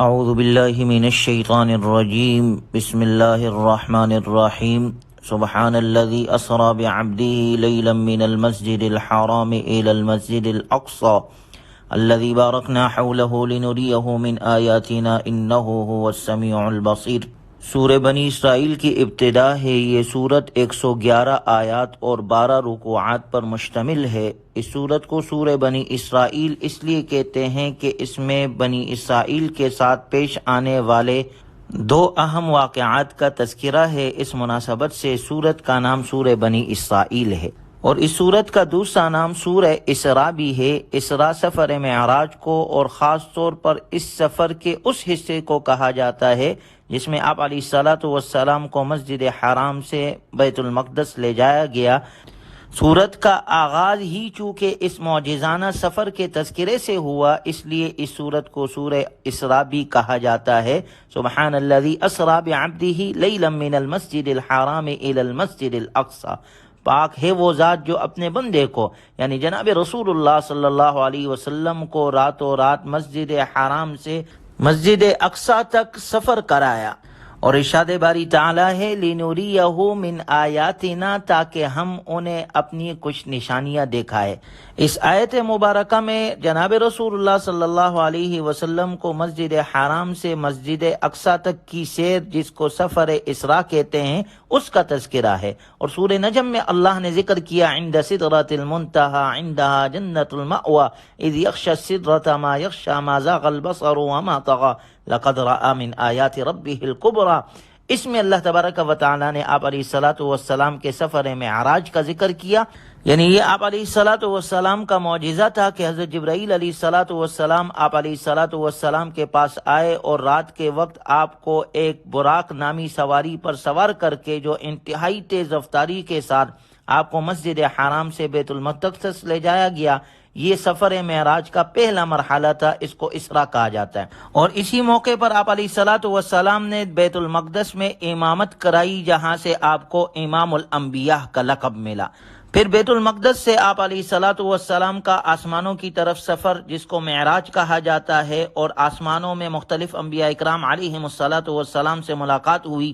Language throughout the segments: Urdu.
اعوذ باللہ من الشیطان الرجیم بسم اللہ الرحمن الرحیم سبحان الذی اسری بعبده لیلا من المسجد الحرام الى المسجد الاقصى الذي باركنا حوله لنريه من آیاتنا انه هو السمیع البصیر۔ سورہ بنی اسرائیل کی ابتدا ہے۔ یہ سورت 111 آیات اور 12 رکوعات پر مشتمل ہے۔ اس سورت کو سورہ بنی اسرائیل اس لیے کہتے ہیں کہ اس میں بنی اسرائیل کے ساتھ پیش آنے والے دو اہم واقعات کا تذکرہ ہے۔ اس مناسبت سے سورت کا نام سورہ بنی اسرائیل ہے، اور اس سورت کا دوسرا نام سورہ اسراء بھی ہے۔ اسراء سفر معراج کو اور خاص طور پر اس سفر کے اس حصے کو کہا جاتا ہے جس میں آپ علیہ الصلاۃ والسلام کو مسجد حرام سے بیت المقدس لے جایا گیا۔ سورت کا آغاز ہی چونکہ اس معجزانہ سفر کے تذکرے سے ہوا، اس لیے اس سورت کو سورہ اسراء بھی کہا جاتا ہے۔ سبحان الذی اسری بعبدہ لیلا من المسجد الحرام الی المسجد الاقصی۔ پاک ہے وہ ذات جو اپنے بندے کو یعنی جناب رسول اللہ صلی اللہ علیہ وسلم کو راتوں رات مسجد حرام سے مسجد اقصی تک سفر کرایا۔ اور ارشاد باری تعالی ہے لِنُرِيَهُ مِنْ آیاتنا، تاکہ ہم انہیں اپنی کچھ نشانیاں دکھائے۔ اس آیت مبارکہ میں جناب رسول اللہ صلی اللہ علیہ وسلم کو مسجد حرام سے مسجد اقصی تک کی سیر، جس کو سفر اسراء کہتے ہیں، اس کا تذکرہ ہے۔ اور سورہ نجم میں اللہ نے ذکر کیا عند سدرۃ المنتہی عندہا جنۃ المأوی اذ یغشی السدرۃ ما یغشی ما زاغ البصر وما طغی لقد رأى من آیات ربہ الکبریٰ۔ اس میں اللہ تبارک و تعالی نے آپ علیہ الصلاۃ والسلام کے سفر معراج کا ذکر کیا، یعنی یہ آپ علیہ الصلاۃ والسلام کا معجزہ تھا کہ حضرت جبرائیل علیہ الصلاۃ والسلام آپ علیہ الصلاۃ والسلام کے پاس آئے اور رات کے وقت آپ کو ایک براق نامی سواری پر سوار کر کے جو انتہائی تیز رفتاری کے ساتھ آپ کو مسجد حرام سے بیت المقدس لے جایا گیا۔ یہ سفر معراج کا پہلا مرحلہ تھا، اس کو اسراء کہا جاتا ہے۔ اور اسی موقع پر آپ علیہ الصلاۃ والسلام نے بیت المقدس میں امامت کرائی، جہاں سے آپ کو امام الانبیاء کا لقب ملا۔ پھر بیت المقدس سے آپ علیہ الصلاۃ والسلام کا آسمانوں کی طرف سفر، جس کو معراج کہا جاتا ہے، اور آسمانوں میں مختلف انبیاء اکرام علیہم الصلاۃ والسلام سے ملاقات ہوئی۔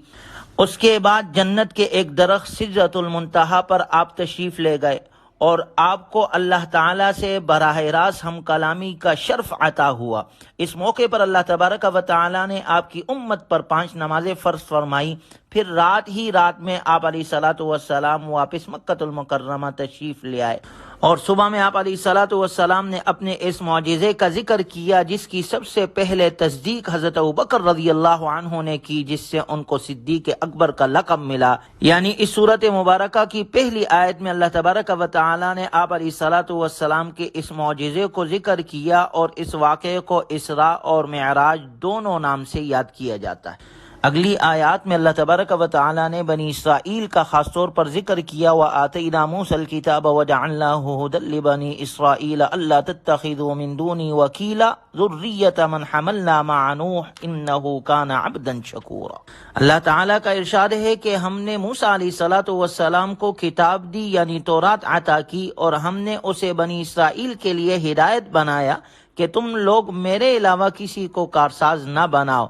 اس کے بعد جنت کے ایک درخت سدرۃ المنتہی پر آپ تشریف لے گئے، اور آپ کو اللہ تعالیٰ سے براہ راست ہم کلامی کا شرف عطا ہوا۔ اس موقع پر اللہ تبارک و تعالیٰ نے آپ کی امت پر 5 نمازیں فرض فرمائی۔ پھر رات ہی رات میں آپ علیہ الصلاۃ والسلام واپس مکۃ المکرمہ تشریف لے آئے، اور صبح میں آپ علیہ الصلاۃ والسلام نے اپنے اس معجزے کا ذکر کیا، جس کی سب سے پہلے تصدیق حضرت ابوبکر رضی اللہ عنہ نے کی، جس سے ان کو صدیق اکبر کا لقب ملا۔ یعنی اس صورت مبارکہ کی پہلی آیت میں اللہ تبارک و تعالی نے آپ علیہ الصلاۃ والسلام کے اس معجزے کو ذکر کیا، اور اس واقعے کو اسراء اور معراج دونوں نام سے یاد کیا جاتا ہے۔ اگلی آیات میں اللہ تبارک و تعالی نے بنی اسرائیل کا خاص طور پر ذکر کیا، وَآتَيْنَا مُوسَى الْكِتَابَ وَجَعَلْنَاهُ هُدًى لِّبَنِي إِسْرَائِيلَ أَلَّا تَتَّخِذُوا مِن دُونِي وَكِيلًا ذُرِّيَّةَ مَنْ حَمَلْنَا مَعَ نُوحٍ إِنَّهُ كَانَ عَبْدًا شَكُورًا۔ اللہ تعالیٰ کا ارشاد ہے کہ ہم نے موسیٰ علیہ الصلاۃ والسلام کو کتاب دی، یعنی تورات عطا کی، اور ہم نے اسے بنی اسرائیل کے لیے ہدایت بنایا کہ تم لوگ میرے علاوہ کسی کو کارساز نہ بناؤ،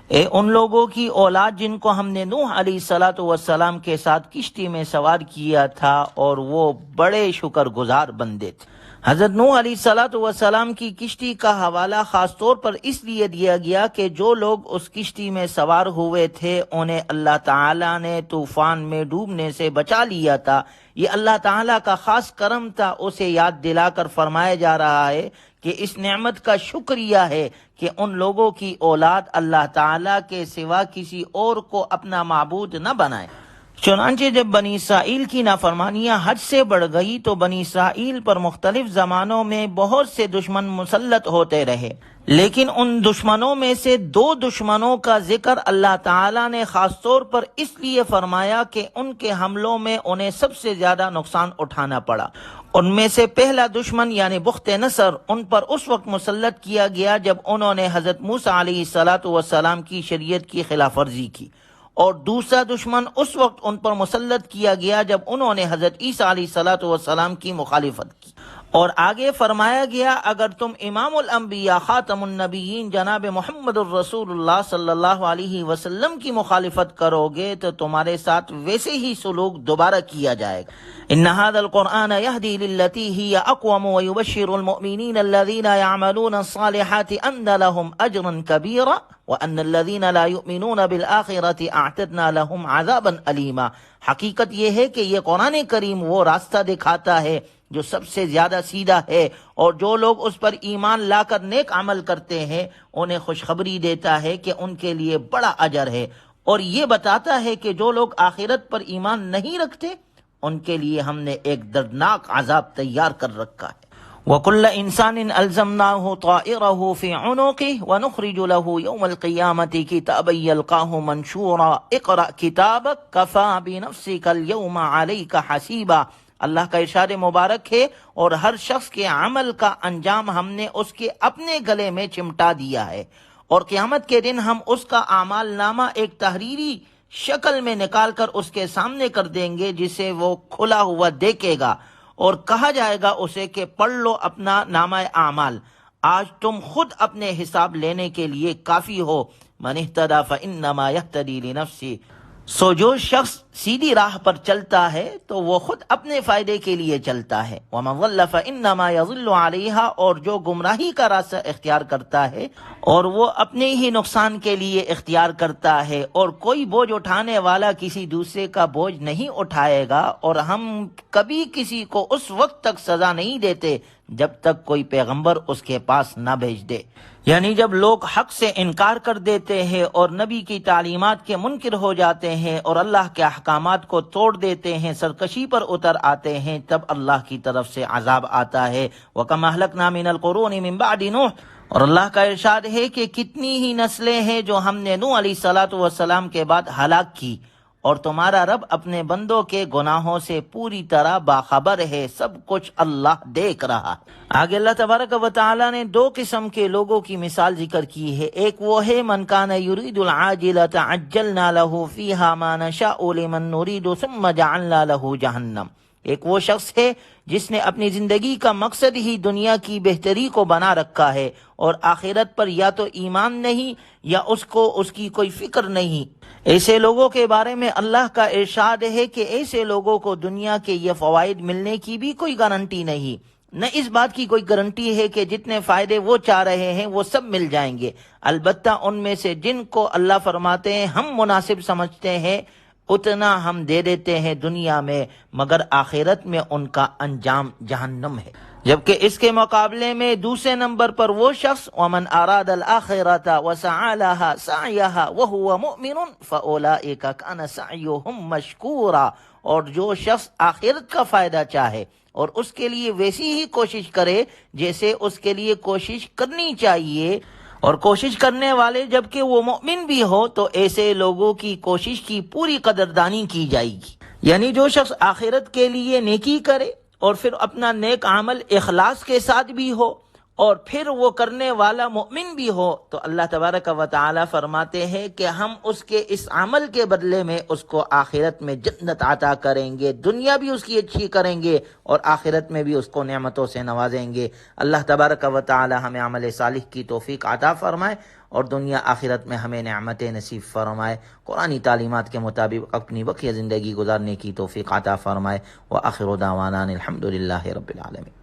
اے ان لوگوں کی اولاد جن کو ہم نے نوح علیہ الصلاۃ والسلام کے ساتھ کشتی میں سوار کیا تھا، اور وہ بڑے شکر گزار بندے تھے۔ حضرت نوح علیہ الصلاۃ والسلام کی کشتی کا حوالہ خاص طور پر اس لیے دیا گیا کہ جو لوگ اس کشتی میں سوار ہوئے تھے انہیں اللہ تعالیٰ نے طوفان میں ڈوبنے سے بچا لیا تھا۔ یہ اللہ تعالیٰ کا خاص کرم تھا، اسے یاد دلا کر فرمایا جا رہا ہے کہ اس نعمت کا شکریہ ہے کہ ان لوگوں کی اولاد اللہ تعالیٰ کے سوا کسی اور کو اپنا معبود نہ بنائے۔ چنانچہ جب بنی اسرائیل کی نافرمانیاں حد سے بڑھ گئی تو بنی اسرائیل پر مختلف زمانوں میں بہت سے دشمن مسلط ہوتے رہے، لیکن ان دشمنوں میں سے 2 دشمنوں کا ذکر اللہ تعالیٰ نے خاص طور پر اس لیے فرمایا کہ ان کے حملوں میں انہیں سب سے زیادہ نقصان اٹھانا پڑا۔ ان میں سے پہلا دشمن یعنی بخت نصر ان پر اس وقت مسلط کیا گیا جب انہوں نے حضرت موسیٰ علیہ الصلاۃ والسلام کی شریعت کی خلاف ورزی کی، اور دوسرا دشمن اس وقت ان پر مسلط کیا گیا جب انہوں نے حضرت عیسیٰ علیہ الصلاۃ والسلام کی مخالفت کی۔ اور آگے فرمایا گیا اگر تم امام الانبیاء خاتم النبیین جناب محمد الرسول اللہ صلی اللہ علیہ وسلم کی مخالفت کرو گے تو تمہارے ساتھ ویسے ہی سلوک دوبارہ کیا جائے گا۔ ان هذا القرآن يهدي للتي هي اقوم ويبشر المؤمنين الذين يعملون الصالحات ان لهم اجرا كبيرا وان الذين لا يؤمنون بالآخرة اعتدنا لهم عذابا أليما۔ حقیقت یہ ہے کہ یہ قرآن کریم وہ راستہ دکھاتا ہے جو سب سے زیادہ سیدھا ہے، اور جو لوگ اس پر ایمان لا کر نیک عمل کرتے ہیں انہیں خوشخبری دیتا ہے کہ ان کے لیے بڑا اجر ہے، اور یہ بتاتا ہے کہ جو لوگ آخرت پر ایمان نہیں رکھتے ان کے لیے ہم نے ایک دردناک عذاب تیار کر رکھا ہے۔ وَكُلَّ إِنسَانٍ أَلْزَمْنَاهُ طَائِرَهُ فِي عُنُقِهِ وَنُخْرِجُ لَهُ يَوْمَ الْقِيَامَةِ كِتَابًا يَلْقَاهُ مَنشُورًا اقْرَأْ كِتَابَكَ كَفَى بِنَفْسِكَ الْيَوْمَ عَلَيْكَ حَسِيبًا۔ اللہ کا ارشاد مبارک ہے، اور ہر شخص کے عمل کا انجام ہم نے اس کے اپنے گلے میں چمٹا دیا ہے، اور قیامت کے دن ہم اس کا اعمال نامہ ایک تحریری شکل میں نکال کر اس کے سامنے کر دیں گے، جسے وہ کھلا ہوا دیکھے گا، اور کہا جائے گا اسے کہ پڑھ لو اپنا نامہ اعمال، آج تم خود اپنے حساب لینے کے لیے کافی ہو۔ من اہتدی فانما یہتدی لنفسہ، سو جو شخص سیدھی راہ پر چلتا ہے تو وہ خود اپنے فائدے کے لیے چلتا ہے، ومن ضل فانما یضل علیہا، اور جو گمراہی کا راستہ اختیار کرتا ہے اور وہ اپنے ہی نقصان کے لیے اختیار کرتا ہے، اور کوئی بوجھ اٹھانے والا کسی دوسرے کا بوجھ نہیں اٹھائے گا، اور ہم کبھی کسی کو اس وقت تک سزا نہیں دیتے جب تک کوئی پیغمبر اس کے پاس نہ بھیج دے۔ یعنی جب لوگ حق سے انکار کر دیتے ہیں اور نبی کی تعلیمات کے منکر ہو جاتے ہیں اور اللہ کے احکامات کو توڑ دیتے ہیں، سرکشی پر اتر آتے ہیں، تب اللہ کی طرف سے عذاب آتا ہے۔ وَكَمْ أَهْلَكْنَا مِنَ الْقُرُونِ مِنْ بَعْدِ نُوحٍ، اور اللہ کا ارشاد ہے کہ کتنی ہی نسلیں ہیں جو ہم نے نوح علیہ الصلوۃ والسلام کے بعد ہلاک کی، اور تمہارا رب اپنے بندوں کے گناہوں سے پوری طرح باخبر ہے، سب کچھ اللہ دیکھ رہا۔ آگے اللہ تبارک و تعالی نے دو قسم کے لوگوں کی مثال ذکر کی ہے، ایک وہ ہے من کان یرید العاجلۃ عجلنا له فیہا ما نشاء لمن نرید ثم جعلنا له جہنم۔ ایک وہ شخص ہے جس نے اپنی زندگی کا مقصد ہی دنیا کی بہتری کو بنا رکھا ہے، اور آخرت پر یا تو ایمان نہیں یا اس کو اس کی کوئی فکر نہیں۔ ایسے لوگوں کے بارے میں اللہ کا ارشاد ہے کہ ایسے لوگوں کو دنیا کے یہ فوائد ملنے کی بھی کوئی گارنٹی نہیں، نہ اس بات کی کوئی گارنٹی ہے کہ جتنے فائدے وہ چاہ رہے ہیں وہ سب مل جائیں گے، البتہ ان میں سے جن کو اللہ فرماتے ہیں ہم مناسب سمجھتے ہیں اتنا ہم دے دیتے ہیں دنیا میں، مگر آخرت میں ان کا انجام جہنم ہے۔ جبکہ اس کے مقابلے میں دوسرے نمبر پر وہ شخص ومن اراد الآخرة وسعى لها سعيها وهو مؤمن فاولئك كان سعيهم مشكورا، اور جو شخص آخرت کا فائدہ چاہے اور اس کے لیے ویسی ہی کوشش کرے جیسے اس کے لیے کوشش کرنی چاہیے، اور کوشش کرنے والے جبکہ وہ مومن بھی ہو، تو ایسے لوگوں کی کوشش کی پوری قدردانی کی جائے گی۔ یعنی جو شخص آخرت کے لیے نیکی کرے اور پھر اپنا نیک عمل اخلاص کے ساتھ بھی ہو، اور پھر وہ کرنے والا مومن بھی ہو، تو اللہ تبارک و تعالی فرماتے ہیں کہ ہم اس کے اس عمل کے بدلے میں اس کو آخرت میں جنت عطا کریں گے، دنیا بھی اس کی اچھی کریں گے اور آخرت میں بھی اس کو نعمتوں سے نوازیں گے۔ اللہ تبارک و تعالی ہمیں عمل صالح کی توفیق عطا فرمائے اور دنیا آخرت میں ہمیں نعمتیں نصیب فرمائے، قرآنی تعلیمات کے مطابق اپنی بقیہ زندگی گزارنے کی توفیق عطا فرمائے۔ وآخر دعوانا الحمد للہ رب العالمین۔